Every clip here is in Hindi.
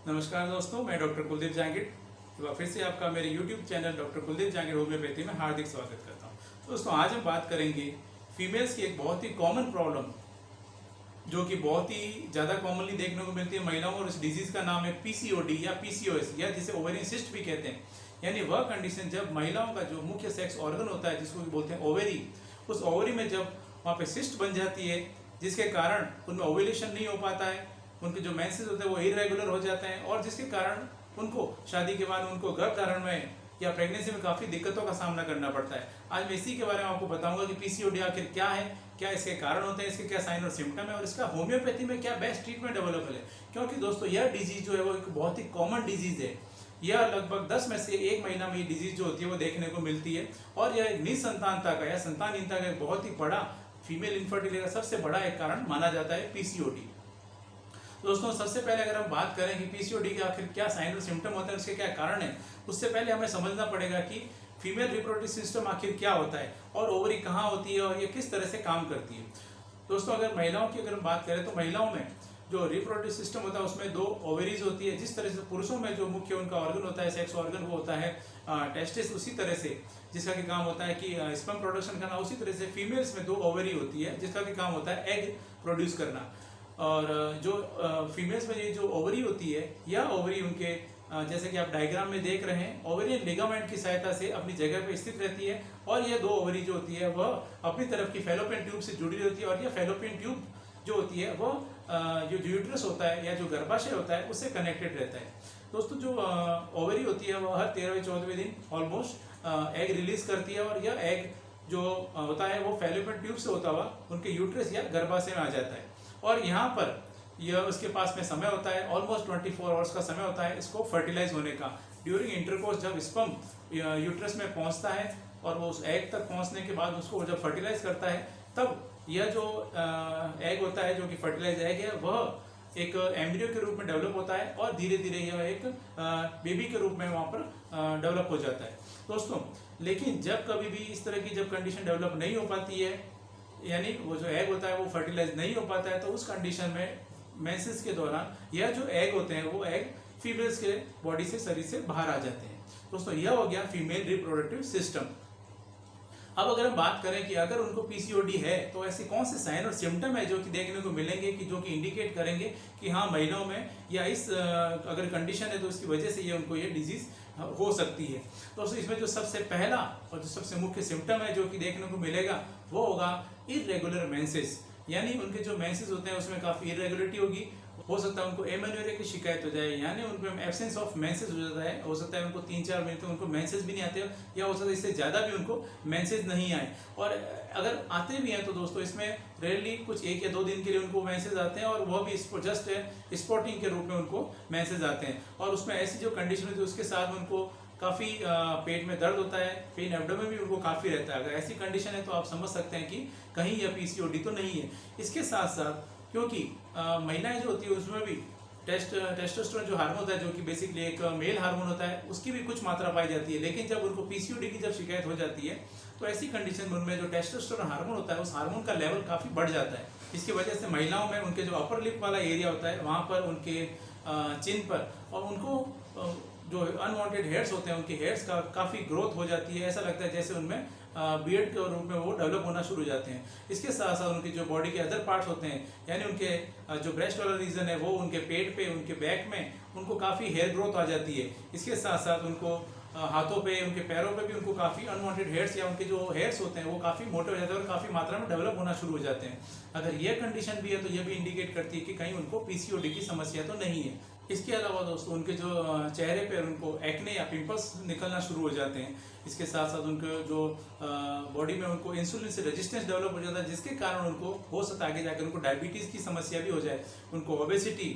नमस्कार दोस्तों, मैं डॉक्टर कुलदीप जहांगीर। एक बार फिर से आपका मेरे YouTube channel doctor Kuldeep Jahangir homeopathy में हार्दिक स्वागत करता हूं। दोस्तों, आज हम बात करेंगे फीमेल्स की एक बहुत ही कॉमन प्रॉब्लम जो कि बहुत ही ज़्यादा कॉमनली देखने को मिलती है महिलाओं में, और इस डिजीज़ का नाम है पीसीओडी या पीसीओएस या जिसे ओवेरियन सिस्ट भी कहते हैं। यानी वह कंडीशन जब महिलाओं का जो मुख्य सेक्स ऑर्गन होता है जिसको बोलते हैं ओवेरी, उस ओवरी में जब वहाँ पे सिस्ट बन जाती है जिसके कारण उनमें ओव्यूलेशन नहीं हो पाता है, उनके जो मेंसेस होते हैं वो इरेगुलर हो जाते हैं, और जिसके कारण उनको शादी के बाद उनको गर्भधारण में या प्रेगनेंसी में काफ़ी दिक्कतों का सामना करना पड़ता है। आज मैं इसी के बारे में आपको बताऊंगा कि पीसीओडी आखिर क्या है, क्या इसके कारण होते हैं, इसके क्या साइन और सिम्टम है, और इसका होम्योपैथी में क्या बेस्ट ट्रीटमेंट अवेलेबल है। क्योंकि दोस्तों यह डिजीज जो है वो एक बहुत ही कॉमन डिजीज है। यह लगभग 10 में से 1 महिला में ये डिजीज जो होती है वो देखने को मिलती है, और यह निसंतानता का या संतानहीनता का एक बहुत ही बड़ा, फीमेल इनफर्टिलिटी का सबसे बड़ा एक कारण माना जाता है पीसीओडी। दोस्तों, सबसे पहले अगर हम बात करें कि पीसीओडी के आखिर क्या साइन और सिम्टम होते हैं, उसके क्या कारण है, उससे पहले हमें समझना पड़ेगा कि फीमेल रिप्रोडक्टिव सिस्टम आखिर क्या होता है और ओवरी कहाँ होती है और ये किस तरह से काम करती है। दोस्तों, अगर महिलाओं की हम बात करें तो महिलाओं में जो रिप्रोडक्टिव सिस्टम होता है उसमें 2 ओवरीज होती है। जिस तरह से पुरुषों में जो मुख्य उनका ऑर्गन होता है, सेक्स ऑर्गन, वो होता है टेस्टिस, उसी तरह से जिसका कि काम होता है कि स्पर्म प्रोडक्शन करना, उसी तरह से फीमेल्स में 2 ओवरी होती है जिसका कि काम होता है एग प्रोड्यूस करना। और जो फीमेल्स में ये जो ओवरी होती है, यह ओवरी उनके जैसे कि आप डायग्राम में देख रहे हैं, ओवेरियन लिगामेंट की सहायता से अपनी जगह पे स्थित रहती है, और ये 2 ओवरी जो होती है वह अपनी तरफ की फैलोपियन ट्यूब से जुड़ी होती है, और यह फैलोपियन ट्यूब जो होती है वह जो यूट्रस होता है या जो गर्भाशय होता है उससे कनेक्टेड रहता है। दोस्तों, जो ओवरी होती है वह हर 13वें-14वें दिन ऑलमोस्ट एग रिलीज करती है, और यह एग जो होता है वो फैलोपियन ट्यूब से होता हुआ उनके यूट्रस या गर्भाशय में आ जाता है, और यहाँ पर यह उसके पास में समय होता है, ऑलमोस्ट 24 आवर्स का समय होता है इसको फर्टिलाइज होने का। ड्यूरिंग इंटरकोर्स जब स्पर्म यूट्रस में पहुंचता है और वो उस एग तक पहुंचने के बाद उसको जब फर्टिलाइज करता है, तब यह जो एग होता है जो कि फर्टिलाइज एग है वह एक एम्ब्रियो के रूप में डेवलप होता है, और धीरे धीरे यह एक बेबी के रूप में वहाँ पर डेवलप हो जाता है। दोस्तों, लेकिन जब कभी भी इस तरह की जब कंडीशन डेवलप नहीं हो पाती है, यानी वो जो एग होता है वो फर्टिलाइज नहीं हो पाता है, तो उस कंडीशन में मेंसेस के दौरान यह जो एग होते हैं वो एग फीमेल्स के बॉडी से, शरीर से बाहर आ जाते हैं। दोस्तों, यह हो गया फीमेल रिप्रोडक्टिव सिस्टम। अब अगर हम बात करें कि अगर उनको पीसीओडी है तो ऐसे कौन से साइन और सिम्टम है जो कि देखने को मिलेंगे कि जो कि इंडिकेट करेंगे कि हाँ, महिलाओं में या इस अगर कंडीशन है तो उसकी वजह से ये उनको ये डिजीज हो सकती है। दोस्तों, इसमें जो सबसे पहला और जो सबसे मुख्य सिम्टम है जो कि देखने को मिलेगा वो होगा इरेगुलर मेंसेस। यानी उनके जो मेंसेस होते हैं उसमें काफ़ी इरेगुलरिटी होगी। हो सकता है उनको एमेन्योरिया की शिकायत हो जाए, यानी उनको एब्सेंस ऑफ मेंसेस हो जाता है। हो सकता है उनको 3-4 महीने तक उनको मेंसेस भी नहीं आते, या हो सकता है इससे ज़्यादा भी उनको मेंसेस नहीं आए। और अगर आते भी हैं तो दोस्तों इसमें रेयरली कुछ 1 या 2 दिन के लिए उनको मेंसेस आते हैं, और वह भी जस्ट स्पॉटिंग के रूप में उनको मेंसेस आते हैं। और उसमें ऐसी जो कंडीशन होती है उसके साथ उनको काफ़ी पेट में दर्द होता है, पेन एब्डोमेन भी उनको काफ़ी रहता है। अगर ऐसी कंडीशन है तो आप समझ सकते हैं कि कहीं यह पीसीओडी तो नहीं है। इसके साथ साथ क्योंकि महिलाएं जो होती है उसमें भी टेस्टोस्टेरोन जो हार्मोन होता है जो कि बेसिकली एक मेल हार्मोन होता है, उसकी भी कुछ मात्रा पाई जाती है। लेकिन जब उनको पीसीओडी की जब शिकायत हो जाती है तो ऐसी कंडीशन में उनमें जो टेस्टोस्टेरोन हार्मोन होता है उस हार्मोन का लेवल काफ़ी बढ़ जाता है। इसकी वजह से महिलाओं में उनके जो अपर लिप वाला एरिया होता है वहाँ पर उनके चिन पर और उनको जो अनवांटेड हेयर्स होते हैं उनके हेयर्स का काफ़ी ग्रोथ हो जाती है। ऐसा लगता है जैसे उनमें बियर्ड के रूप में वो डेवलप होना शुरू हो जाते हैं। इसके साथ साथ उनके जो बॉडी के अदर पार्ट्स होते हैं, यानी उनके जो ब्रेस्ट वाला रीजन है वो उनके पेट पे, उनके बैक में उनको काफ़ी हेयर ग्रोथ आ जाती है। इसके साथ साथ उनको हाथों पे, उनके पैरों पे भी उनको काफ़ी अनवांटेड हेयर्स या उनके जो हेयर्स होते हैं वो काफ़ी मोटे हो जाते हैं और काफ़ी मात्रा में डेवलप होना शुरू हो जाते हैं। अगर ये कंडीशन भी है तो ये भी इंडिकेट करती है कि कहीं उनको पीसीओडी की समस्या तो नहीं है। इसके अलावा दोस्तों उनके जो चेहरे पर उनको एक्ने या पिंपल्स निकलना शुरू हो जाते हैं। इसके साथ साथ उनके जो बॉडी में उनको इंसुलिन से रेजिस्टेंस डेवलप हो जाता है, जिसके कारण उनको हो सकता है आगे जाकर उनको डायबिटीज़ की समस्या भी हो जाए, उनको ओबेसिटी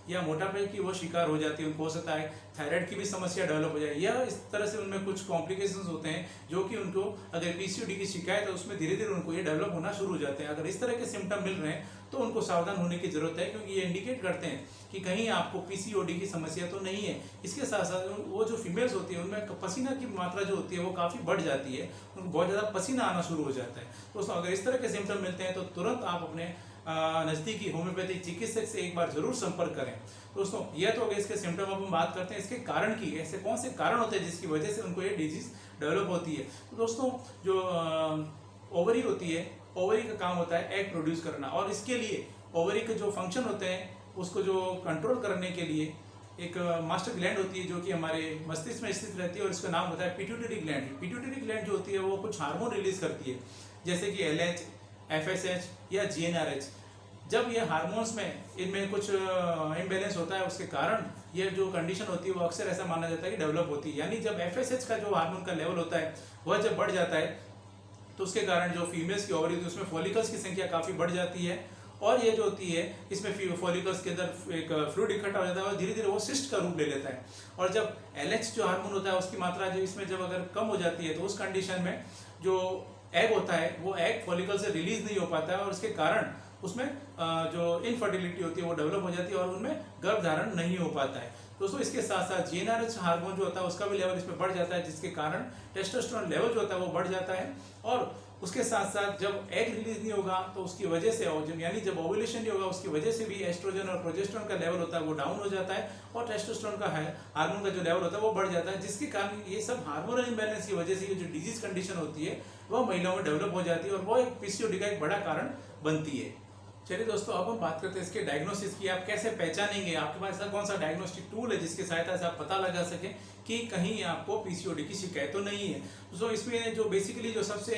या मोटापे की वो शिकार हो जाती है, उनको हो सकता है थायराइड की भी समस्या डेवलप हो जाए, या इस तरह से उनमें कुछ कॉम्प्लिकेशंस होते हैं जो कि उनको अगर पीसीओडी की शिकायत है उसमें धीरे धीरे उनको ये डेवलप होना शुरू हो जाते हैं। अगर इस तरह के सिम्टम मिल रहे हैं तो उनको सावधान होने की जरूरत है, क्योंकि ये इंडिकेट करते हैं कि कहीं आपको पीसीओडी की समस्या तो नहीं है। इसके साथ साथ वो जो फीमेल्स होती है उनमें पसीना की मात्रा जो होती है वो काफ़ी बढ़ जाती है, उनको बहुत ज़्यादा पसीना आना शुरू हो जाता है। दोस्तों, अगर इस तरह के सिम्टम मिलते हैं तो तुरंत आप अपने नज़दीकी होम्योपैथिक चिकित्सक से एक बार जरूर संपर्क करें। दोस्तों यह तो हो गया इसके सिम्टम। अब हम बात करते हैं इसके कारण की, ऐसे कौन से कारण होते हैं जिसकी वजह से उनको ये डिजीज डेवलप होती है। तो दोस्तों जो ओवरी होती है, ओवरी का काम होता है एग प्रोड्यूस करना, और इसके लिए ओवरी के जो फंक्शन होते हैं उसको जो कंट्रोल करने के लिए एक मास्टर ग्लैंड होती है जो कि हमारे मस्तिष्क में स्थित रहती है, और इसका नाम होता है पिट्यूटरी ग्लैंड। पिट्यूटरी ग्लैंड जो होती है वो कुछ हार्मोन रिलीज करती है, जैसे कि LH, FSH या GnRH। जब ये हार्मोन्स में इनमें कुछ इम्बैलेंस होता है, उसके कारण ये जो कंडीशन होती है वो अक्सर ऐसा माना जाता है कि डेवलप होती है। यानी जब FSH का जो हार्मोन का लेवल होता है वह जब बढ़ जाता है तो उसके कारण जो फीमेल्स की ओवरी होती है उसमें फॉलिकल्स की संख्या काफ़ी बढ़ जाती है, और ये जो होती है इसमें फॉलिकल्स के अंदर एक फ्लूइड इकट्ठा हो जाता है और धीरे धीरे वो सिस्ट का रूप ले लेता है। और जब LH जो हार्मोन होता है उसकी मात्रा जो इसमें जब अगर कम हो जाती है तो उस कंडीशन में जो एग होता है वो एग फॉलिकल से रिलीज नहीं हो पाता है, और उसके कारण उसमें जो इनफर्टिलिटी होती है वो डेवलप हो जाती है और उनमें गर्भधारण नहीं हो पाता है। दोस्तों इसके साथ साथ GnRH हार्मोन जो होता है उसका भी लेवल इसमें बढ़ जाता है, जिसके कारण टेस्टोस्टेरोन लेवल जो होता है वो बढ़ जाता है। और उसके साथ साथ जब एग रिलीज नहीं होगा तो उसकी वजह से, यानी जब ओव्यूलेशन नहीं होगा उसकी वजह से भी एस्ट्रोजन और प्रोजेस्टेरोन का लेवल होता है वो डाउन हो जाता है, और टेस्टोस्टेरोन का हार्मोन का जो लेवल होता है वो बढ़ जाता है, जिसके कारण ये सब हार्मोनल इम्बैलेंस की वजह से ये जो डिजीज कंडीशन होती है वह महिलाओं में डेवलप हो जाती है, और वो एक PCOD का एक बड़ा कारण बनती है। चलिए दोस्तों अब हम बात करते हैं इसके डायग्नोसिस की। आप कैसे पहचानेंगे, आपके पास ऐसा कौन सा डायग्नोस्टिक टूल है जिसकी सहायता से आप पता लगा सकें कि कहीं आपको PCOD की शिकायत तो नहीं है। दोस्तों इसमें जो बेसिकली जो सबसे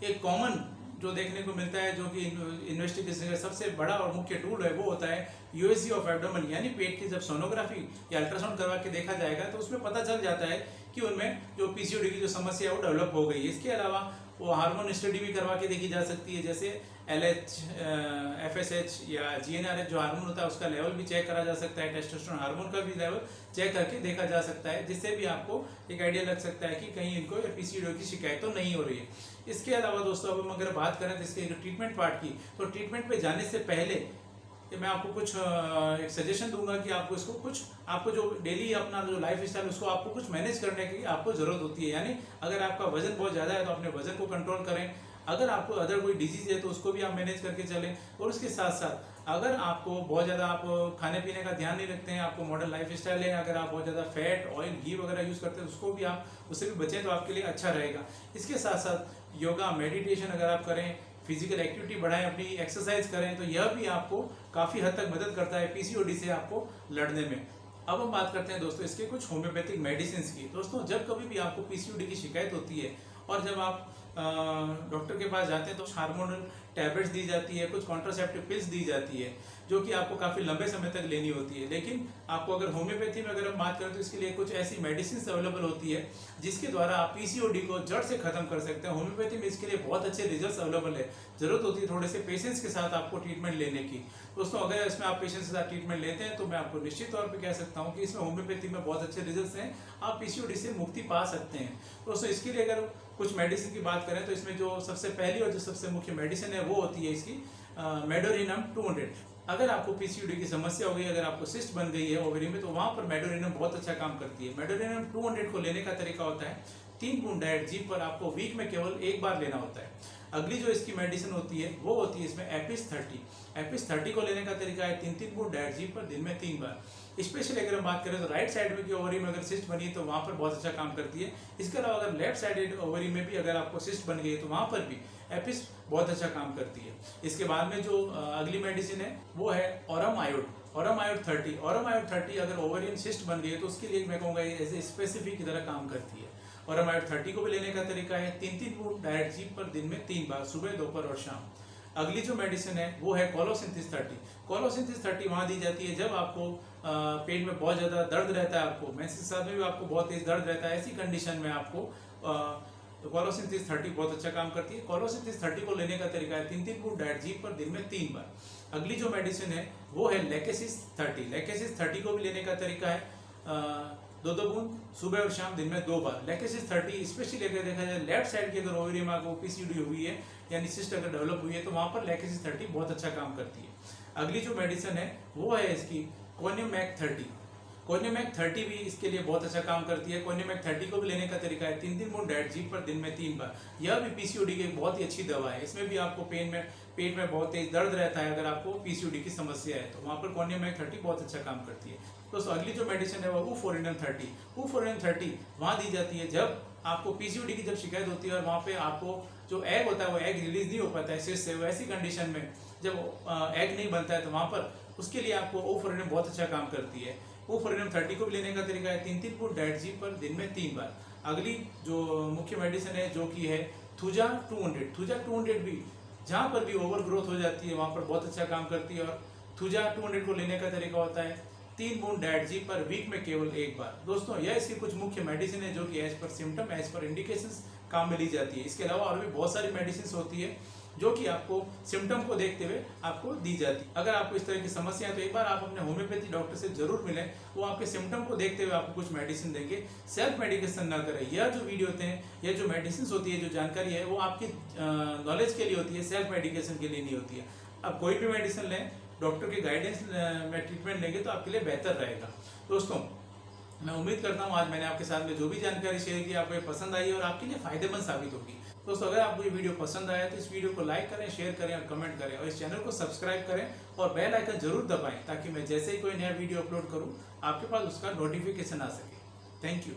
एक कॉमन जो देखने को मिलता है, जो कि इन्वेस्टिगेशन का सबसे बड़ा और मुख्य टूल है, वो होता है USG ऑफ एब्डोमेन, यानी पेट की जब सोनोग्राफी या अल्ट्रासाउंड करवा के देखा जाएगा तो उसमें पता चल जाता है कि उनमें जो PCOD की जो समस्या है वो डेवलप हो गई है। इसके अलावा वो हार्मोन स्टडी भी करवा के देखी जा सकती है, जैसे LH, FSH या GnRH जो हार्मोन होता है उसका लेवल भी चेक करा जा सकता है, टेस्टोस्टेरोन हार्मोन का भी लेवल चेक करके देखा जा सकता है, जिससे भी आपको एक आइडिया लग सकता है कि कहीं इनको PCOD की शिकायत तो नहीं हो रही है। इसके अलावा दोस्तों अब हम अगर बात करें तो इसके ट्रीटमेंट पार्ट की, तो ट्रीटमेंट पे जाने से पहले मैं आपको कुछ एक सजेशन दूंगा कि आपको जो डेली अपना जो लाइफ स्टाइल उसको आपको कुछ मैनेज करने की आपको जरूरत होती है। यानी अगर आपका वजन बहुत ज़्यादा है तो अपने वजन को कंट्रोल करें, अगर आपको अदर कोई डिजीज है तो उसको भी आप मैनेज करके चलें, और उसके साथ साथ अगर आपको बहुत ज़्यादा आप खाने पीने का ध्यान नहीं रखते हैं, आपको मॉडर्न लाइफ स्टाइल है, अगर आप बहुत ज़्यादा फैट, ऑयल, घी वगैरह यूज़ करते हैं तो उसको भी आप उससे भी बचें तो आपके लिए अच्छा रहेगा। इसके साथ साथ योगा, मेडिटेशन अगर आप करें, फिजिकल एक्टिविटी बढ़ाएं, अपनी एक्सरसाइज करें, तो यह भी आपको काफ़ी हद तक मदद करता है PCOD से आपको लड़ने में। अब हम बात करते हैं दोस्तों इसके कुछ होम्योपैथिक मेडिसिन की। दोस्तों जब कभी भी आपको PCOD की शिकायत होती है और जब आप डॉक्टर के पास जाते हैं तो हार्मोनल टैबलेट्स दी जाती है, कुछ कॉन्ट्रासेप्टिव पिल्स दी जाती है जो कि आपको काफ़ी लंबे समय तक लेनी होती है। लेकिन आपको अगर होम्योपैथी में अगर हम बात करें तो इसके लिए कुछ ऐसी मेडिसिन अवेलेबल होती है जिसके द्वारा आप PCOD को जड़ से खत्म कर सकते हैं। होम्योपैथी में इसके लिए बहुत अच्छे रिजल्ट्स अवेलेबल है। जरूरत होती है थोड़े से पेशेंस के साथ आपको ट्रीटमेंट लेने की। दोस्तों अगर इसमें आप पेशेंस के साथ ट्रीटमेंट लेते हैं तो मैं आपको निश्चित तौर पर कह सकता हूँ कि इसमें होम्योपैथी में बहुत अच्छे रिजल्ट हैं, आप PCOD से मुक्ति पा सकते हैं। दोस्तों इसके लिए अगर कुछ मेडिसिन की बात करें तो इसमें जो सबसे पहली और जो सबसे मुख्य मेडिसिन है वो होती है इसकी मेडोरिनम 200। अगर आपको PCOD की समस्या हो गई, अगर आपको सिस्ट बन गई है ओवरी में, तो वहाँ पर मेडोरिनम बहुत अच्छा काम करती है। मेडोरिनम 200 को लेने का तरीका होता है 3 बूंद डाइट जी पर आपको वीक में केवल एक बार लेना होता है। अगली जो इसकी मेडिसिन होती है वो होती है इसमें एपिस 30। एपिस 30 को लेने का तरीका है 3 बूंद डाइट जी पर दिन में 3 बार। स्पेशली अगर हम बात करें तो राइट साइड में की ओवरी में अगर सिस्ट बनी है तो वहाँ पर बहुत अच्छा काम करती है। इसके अलावा अगर लेफ्ट साइड ओवरी में भी अगर आपको सिस्ट बन गई है तो वहाँ पर भी एपिस बहुत अच्छा काम करती है। इसके बाद में जो अगली मेडिसिन है वो है ऑरम आयोड। ऑरम आयोड 30। ऑरम आयोड 30 अगर ओवरियन सिस्ट बन गई है तो उसके लिए मैं कहूँगा एज स्पेसिफिक की तरह काम करती है। ऑरम आयोड 30 को भी लेने का तरीका है 3 बूंद डाइट जी पर दिन में 3 बार, सुबह, दोपहर और शाम। अगली जो मेडिसिन है वो है कोलोसिंथिस 30। कोलोसिंथिस 30 वहाँ दी जाती है जब आपको पेट में बहुत ज़्यादा दर्द रहता है, आपको मेंसेस के साथ में भी आपको बहुत तेज दर्द रहता है, ऐसी कंडीशन में आपको कोलोसिंथिस 30 बहुत अच्छा काम करती है। कोलोसिंथिस 30 को लेने का तरीका है 3 बूंद डाइट जी पर दिन में 3 बार। अगली जो मेडिसिन है वो है लेकेसिस 30। लेकेसिस 30 को भी लेने का तरीका है 2 बूंद सुबह और शाम दिन में 2 बार। लेकेसिस 30 स्पेशली अगर देखा जाए लेफ्ट साइड की अगर ओवरी में आपको PCOD हुई है यानी सिस्ट अगर डेवलप हुई है तो वहाँ पर लेकेसिस 30 बहुत अच्छा काम करती है। अगली जो मेडिसिन है वो है इसकी कोनिमैक 30। कोनिमैक 30 भी इसके लिए बहुत अच्छा काम करती है। कोनिमैक 30 को भी लेने का तरीका है 3 बूंद डाइट जी पर दिन में 3 बार। यह भी पीसीओडी की एक बहुत ही अच्छी दवा है। इसमें भी आपको पेट में बहुत तेज दर्द रहता है, अगर आपको पीसीओडी की समस्या है तो वहाँ पर कोनिमैक 30 बहुत अच्छा काम करती है। दोस्तों अगली जो मेडिसिन है वो ऊफोरिनम 30। ऊफोरिनम 30 वहाँ दी जाती है जब आपको पीसीओडी की जब शिकायत होती है और वहाँ पे आपको जो एग होता है वो एग रिलीज नहीं हो पाता है सिर से, वैसी कंडीशन में जब एग नहीं बनता है तो वहाँ पर उसके लिए आपको ऊफोरिनम बहुत अच्छा काम करती है। ऊफोरिनम 30 को भी लेने का तरीका है 3 बूंद डाइट जी पर दिन में 3 बार। अगली जो मुख्य मेडिसिन है जो कि है थुजा 200। थुजा 200 भी जहाँ पर भी ओवर ग्रोथ हो जाती है वहाँ पर बहुत अच्छा काम करती है। और थुजा 200 को लेने का तरीका होता है 3 बूंद डाइट जी पर वीक में केवल 1 बार। दोस्तों यह इसकी कुछ मुख्य मेडिसिन है जो कि as per symptom as per indications काम में ली जाती है। इसके अलावा और भी बहुत सारी मेडिसिन होती है जो कि आपको सिम्टम को देखते हुए आपको दी जाती है। अगर आपको इस तरह की समस्या है तो एक बार आप अपने होम्योपैथी डॉक्टर से जरूर मिलें, वो आपके सिम्टम को देखते हुए आपको कुछ मेडिसिन देंगे। सेल्फ मेडिकेशन ना करें। यह जो वीडियो होते हैं, यह जो मेडिसिन होती है, जो जानकारी है वो आपकी नॉलेज के लिए होती है, सेल्फ मेडिकेशन के लिए नहीं होती है। अब कोई भी मेडिसिन लें, डॉक्टर के गाइडेंस में ट्रीटमेंट लेंगे तो आपके लिए बेहतर रहेगा। दोस्तों मैं उम्मीद करता हूँ आज मैंने आपके साथ में जो भी जानकारी शेयर की आपको ये पसंद आई और आपके लिए फायदेमंद साबित होगी। दोस्तों अगर आपको ये वीडियो पसंद आया तो इस वीडियो को लाइक करें, शेयर करें और कमेंट करें और इस चैनल को सब्सक्राइब करें और बेल आइकन जरूर दबाएं ताकि मैं जैसे ही कोई नया वीडियो अपलोड करूँ आपके पास उसका नोटिफिकेशन आ सके। Thank you.